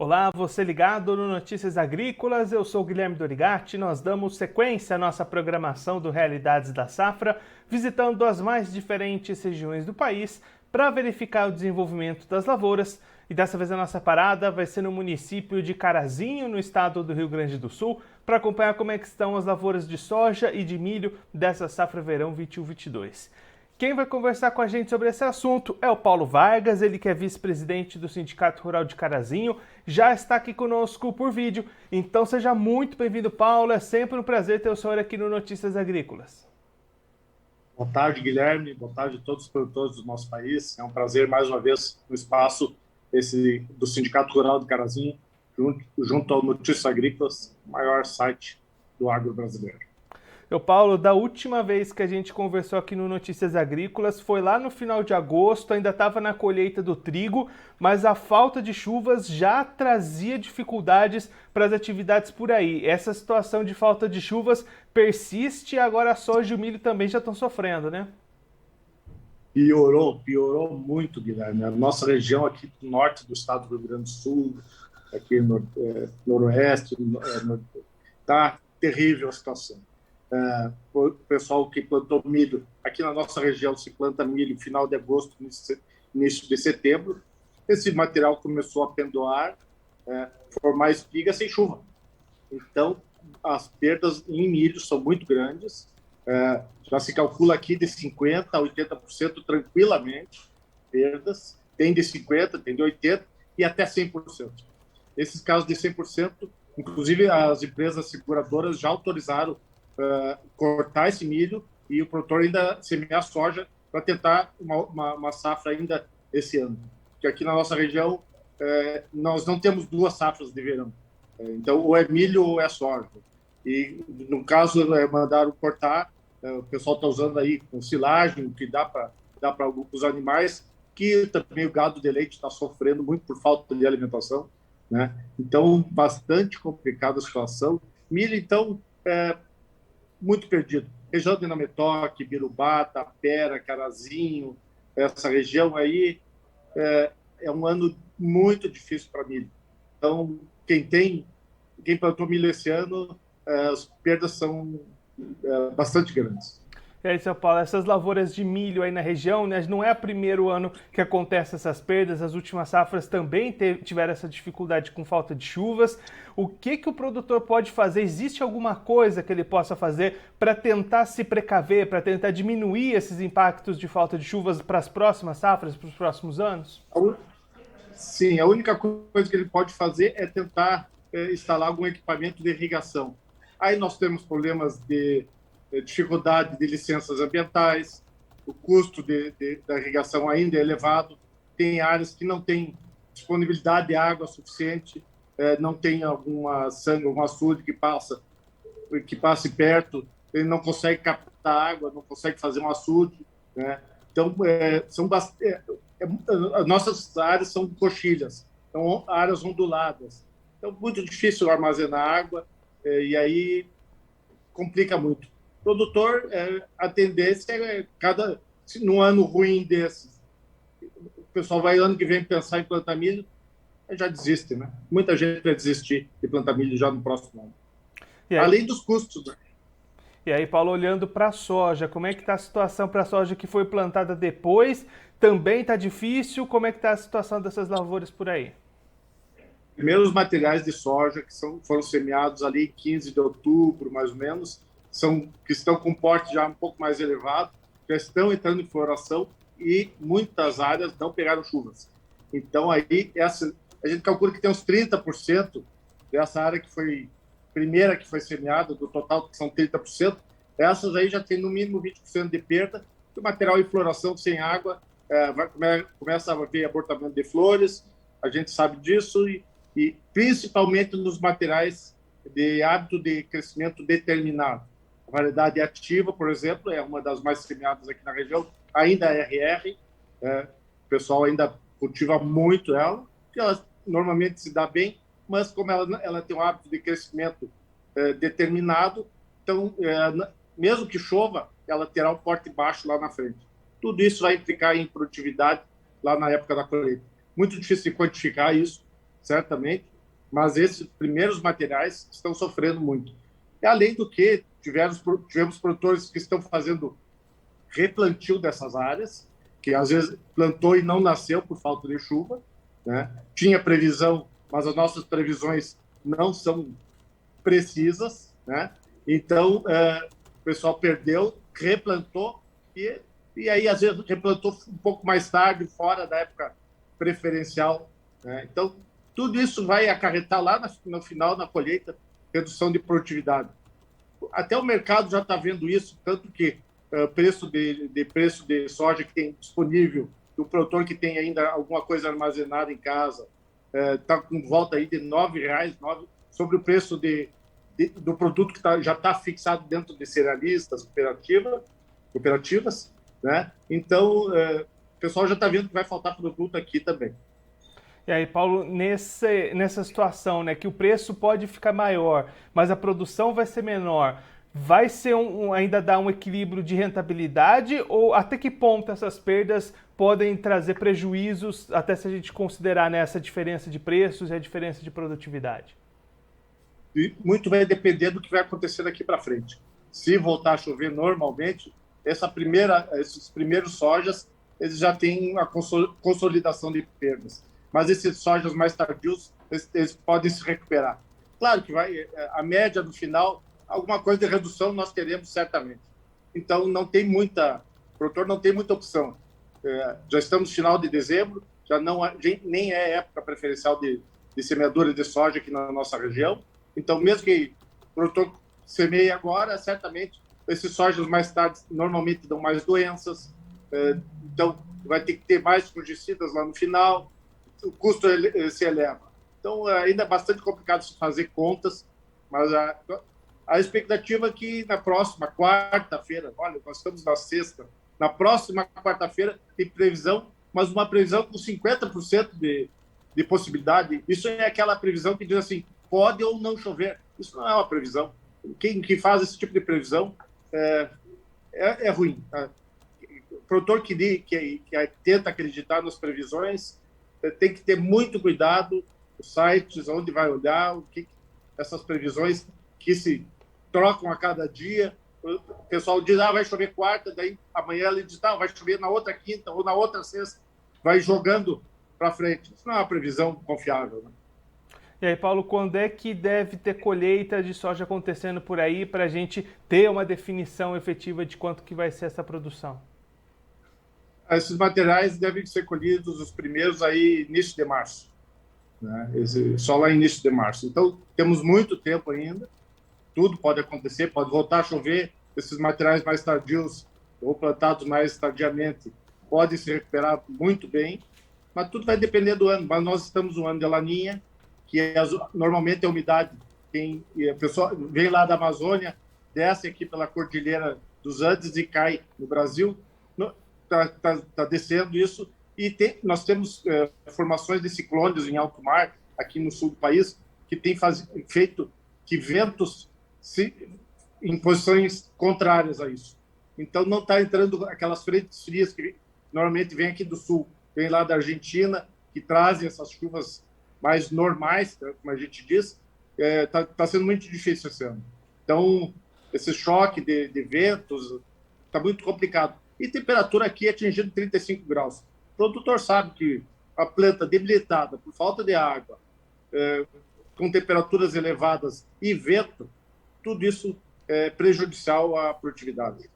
Olá, você ligado no Notícias Agrícolas, eu sou o Guilherme Dorigatti. Nós damos sequência à nossa programação do Realidades da Safra, visitando as mais diferentes regiões do país para verificar o desenvolvimento das lavouras. E dessa vez a nossa parada vai ser no município de Carazinho, no estado do Rio Grande do Sul, para acompanhar como é que estão as lavouras de soja e de milho dessa safra verão 21-22. Quem vai conversar com a gente sobre esse assunto é o Paulo Vargas, ele que é vice-presidente do Sindicato Rural de Carazinho, já está aqui conosco por vídeo. Então seja muito bem-vindo, Paulo, é sempre um prazer ter o senhor aqui no Notícias Agrícolas. Boa tarde, Guilherme, boa tarde a todos os produtores do nosso país. É um prazer mais uma vez no espaço do Sindicato Rural de Carazinho, junto ao Notícias Agrícolas, o maior site do agro brasileiro. Paulo, da última vez que a gente conversou aqui no Notícias Agrícolas foi lá no final de agosto, ainda estava na colheita do trigo, mas a falta de chuvas já trazia dificuldades para as atividades por aí. Essa situação de falta de chuvas persiste e agora a soja e o milho também já estão sofrendo, né? Piorou muito, Guilherme. A nossa região aqui do norte do estado do Rio Grande do Sul, aqui no noroeste, está terrível a situação. O pessoal que plantou milho, aqui na nossa região se planta milho final de agosto, início de setembro. Esse material começou a pendoar, formar espiga sem chuva. Então, as perdas em milho são muito grandes. Já se calcula aqui de 50% a 80% tranquilamente perdas. Tem de 50%, tem de 80% e até 100%. Esses casos de 100%, inclusive as empresas seguradoras já autorizaram cortar esse milho e o produtor ainda semear soja para tentar uma safra ainda esse ano. Porque aqui na nossa região nós não temos duas safras de verão. Então, ou é milho ou é soja. E, no caso, mandaram cortar, o pessoal está usando aí com silagem, que dá para os animais, que também o gado de leite está sofrendo muito por falta de alimentação, né? Então, bastante complicada a situação. Milho, então, muito perdido. Região de Nametoque, Birubá, Tapera, Carazinho, essa região aí é um ano muito difícil para milho. Então, quem plantou milho esse ano, as perdas são bastante grandes. E aí, São Paulo, essas lavouras de milho aí na região, né, não é o primeiro ano que acontece essas perdas, as últimas safras também tiveram essa dificuldade com falta de chuvas. O que o produtor pode fazer? Existe alguma coisa que ele possa fazer para tentar se precaver, para tentar diminuir esses impactos de falta de chuvas para as próximas safras, para os próximos anos? Sim, a única coisa que ele pode fazer é tentar instalar algum equipamento de irrigação. Aí nós temos problemas de dificuldade de licenças ambientais, o custo da irrigação ainda é elevado, tem áreas que não têm disponibilidade de água suficiente, não tem algum açude que passe perto, ele não consegue captar água, não consegue fazer um açude, né? Então, as nossas áreas são coxilhas, são áreas onduladas, então muito difícil armazenar água, e aí complica muito. Produtor, a tendência é num ano ruim desses, o pessoal vai ano que vem pensar em plantar milho, já desiste, né? Muita gente vai desistir de plantar milho já no próximo ano. Além dos custos, né? E aí, Paulo, olhando para a soja, como é que está a situação para a soja que foi plantada depois? Também está difícil? Como é que está a situação dessas lavouras por aí? Primeiros materiais de soja que foram semeados ali 15 de outubro, mais ou menos, que estão com porte já um pouco mais elevado, já estão entrando em floração e muitas áreas não pegaram chuvas. Então, aí, a gente calcula que tem uns 30% dessa área que foi primeira que foi semeada, do total que são 30%, essas aí já tem no mínimo 20% de perda, o material em floração sem água começa a haver abortamento de flores, a gente sabe disso, e principalmente nos materiais de hábito de crescimento determinado. A variedade ativa, por exemplo, é uma das mais semeadas aqui na região, ainda é RR, o pessoal ainda cultiva muito ela, porque ela normalmente se dá bem, mas como ela tem um hábito de crescimento determinado, então, mesmo que chova, ela terá um porte baixo lá na frente. Tudo isso vai implicar em produtividade lá na época da colheita. Muito difícil de quantificar isso, certamente, mas esses primeiros materiais estão sofrendo muito. E, além do que, tivemos produtores que estão fazendo replantio dessas áreas, que às vezes plantou e não nasceu por falta de chuva, né? Tinha previsão, mas as nossas previsões não são precisas, né? Então, o pessoal perdeu, replantou, e aí, às vezes, replantou um pouco mais tarde, fora da época preferencial, né? Então, tudo isso vai acarretar lá no final, na colheita, redução de produtividade. Até o mercado já está vendo isso, tanto que preço de soja que tem disponível, do produtor que tem ainda alguma coisa armazenada em casa, está com volta aí de R$ 9,00, sobre o preço do produto que já está fixado dentro de cerealistas, cooperativas, né? Então, o pessoal já está vendo que vai faltar produto aqui também. E aí, Paulo, nessa situação, né, que o preço pode ficar maior, mas a produção vai ser menor, vai ser ainda dar um equilíbrio de rentabilidade, ou até que ponto essas perdas podem trazer prejuízos, até se a gente considerar, né, essa diferença de preços e a diferença de produtividade? E muito vai depender do que vai acontecer daqui para frente. Se voltar a chover normalmente, esses primeiros sojas, eles já têm a consolidação de perdas. Mas esses sojas mais tardios, eles podem se recuperar. Claro que a média no final, alguma coisa de redução nós teremos certamente. Então, o produtor não tem muita opção. Já estamos no final de dezembro, nem é época preferencial de semeadura de soja aqui na nossa região. Então, mesmo que o produtor semeie agora, certamente esses sojas mais tarde normalmente dão mais doenças. Então, vai ter que ter mais fungicidas lá no final. O custo se eleva. Então, ainda é bastante complicado se fazer contas, mas a expectativa é que na próxima quarta-feira, olha, nós estamos na sexta, na próxima quarta-feira tem previsão, mas uma previsão com 50% de possibilidade. Isso é aquela previsão que diz assim, pode ou não chover. Isso não é uma previsão. Quem faz esse tipo de previsão é ruim. O produtor que tenta acreditar nas previsões tem que ter muito cuidado, os sites, onde vai olhar, essas previsões que se trocam a cada dia. O pessoal diz, vai chover quarta, daí amanhã ele diz, vai chover na outra quinta ou na outra sexta, vai jogando para frente. Isso não é uma previsão confiável, né? E aí, Paulo, quando é que deve ter colheita de soja acontecendo por aí para a gente ter uma definição efetiva de quanto que vai ser essa produção? Esses materiais devem ser colhidos os primeiros aí início de março, né? Só lá início de março. Então, temos muito tempo ainda, tudo pode acontecer, pode voltar a chover, esses materiais mais tardios ou plantados mais tardiamente podem se recuperar muito bem, mas tudo vai depender do ano. Mas nós estamos no ano de Laninha, que normalmente a umidade a pessoa vem lá da Amazônia, desce aqui pela Cordilheira dos Andes e cai no Brasil. Está descendo isso, e nós temos formações de ciclones em alto mar, aqui no sul do país, que tem feito que ventos em posições contrárias a isso. Então, não está entrando aquelas frentes frias que normalmente vêm aqui do sul, vem lá da Argentina, que trazem essas chuvas mais normais, como a gente diz. Está sendo muito difícil esse ano. Então, esse choque de ventos está muito complicado. E temperatura aqui atingindo 35 graus. O produtor sabe que a planta debilitada por falta de água, com temperaturas elevadas e vento, tudo isso é prejudicial à produtividade.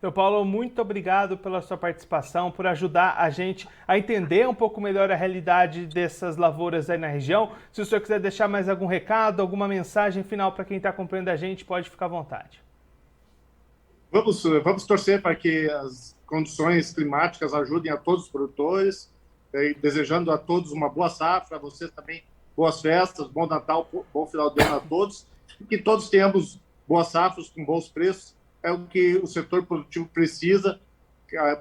Seu Paulo, muito obrigado pela sua participação, por ajudar a gente a entender um pouco melhor a realidade dessas lavouras aí na região. Se o senhor quiser deixar mais algum recado, alguma mensagem final para quem está acompanhando a gente, pode ficar à vontade. Vamos torcer para que as condições climáticas ajudem a todos os produtores, desejando a todos uma boa safra, a vocês também boas festas, bom Natal, bom final de ano a todos, e que todos tenhamos boas safras com bons preços. É o que o setor produtivo precisa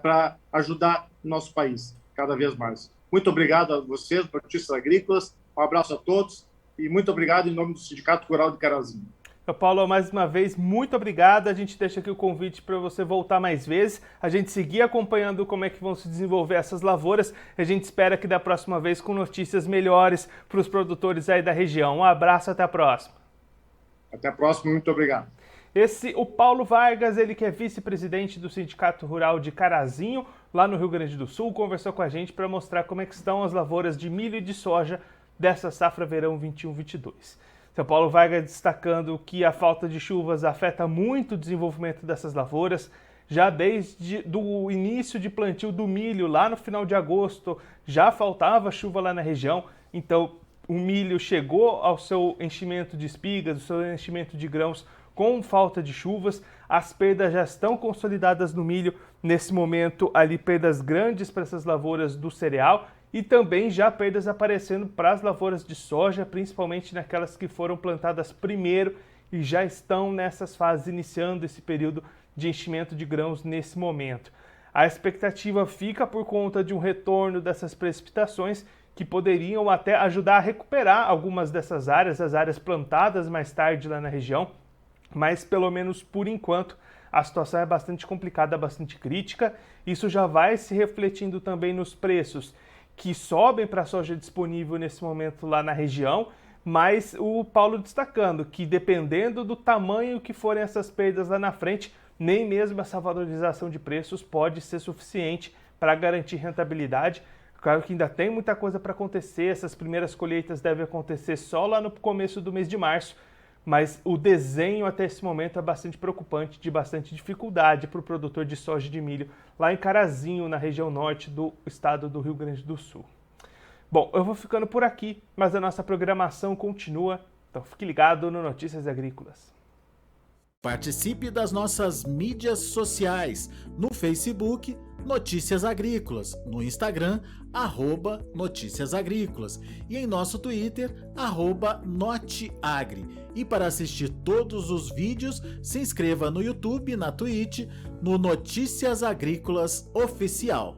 para ajudar o nosso país cada vez mais. Muito obrigado a vocês, Notícias Agrícolas, um abraço a todos e muito obrigado em nome do Sindicato Rural de Carazinho. Seu Paulo, mais uma vez, muito obrigado. A gente deixa aqui o convite para você voltar mais vezes, a gente seguir acompanhando como é que vão se desenvolver essas lavouras. A gente espera que da próxima vez com notícias melhores para os produtores aí da região. Um abraço, até a próxima. Até a próxima, muito obrigado. O Paulo Vargas, ele que é vice-presidente do Sindicato Rural de Carazinho, lá no Rio Grande do Sul, conversou com a gente para mostrar como é que estão as lavouras de milho e de soja dessa safra verão 21-22. Seu Paulo Vargas destacando que a falta de chuvas afeta muito o desenvolvimento dessas lavouras. Já desde o início de plantio do milho, lá no final de agosto, já faltava chuva lá na região. Então, o milho chegou ao seu enchimento de espigas, ao seu enchimento de grãos com falta de chuvas. As perdas já estão consolidadas no milho. Nesse momento, ali, perdas grandes para essas lavouras do cereal. E também já perdas aparecendo para as lavouras de soja, principalmente naquelas que foram plantadas primeiro e já estão nessas fases, iniciando esse período de enchimento de grãos nesse momento. A expectativa fica por conta de um retorno dessas precipitações que poderiam até ajudar a recuperar algumas dessas áreas, as áreas plantadas mais tarde lá na região, mas pelo menos por enquanto a situação é bastante complicada, bastante crítica. Isso já vai se refletindo também nos preços que sobem para a soja disponível nesse momento lá na região, mas o Paulo destacando que dependendo do tamanho que forem essas perdas lá na frente, nem mesmo essa valorização de preços pode ser suficiente para garantir rentabilidade. Claro que ainda tem muita coisa para acontecer, essas primeiras colheitas devem acontecer só lá no começo do mês de março, mas o desenho até esse momento é bastante preocupante, de bastante dificuldade para o produtor de soja e de milho lá em Carazinho, na região norte do estado do Rio Grande do Sul. Bom, eu vou ficando por aqui, mas a nossa programação continua, então fique ligado no Notícias Agrícolas. Participe das nossas mídias sociais, no Facebook, Notícias Agrícolas, no Instagram, @Notícias Agrícolas e em nosso Twitter, @Noteagri. E para assistir todos os vídeos, se inscreva no YouTube, na Twitch, no Notícias Agrícolas Oficial.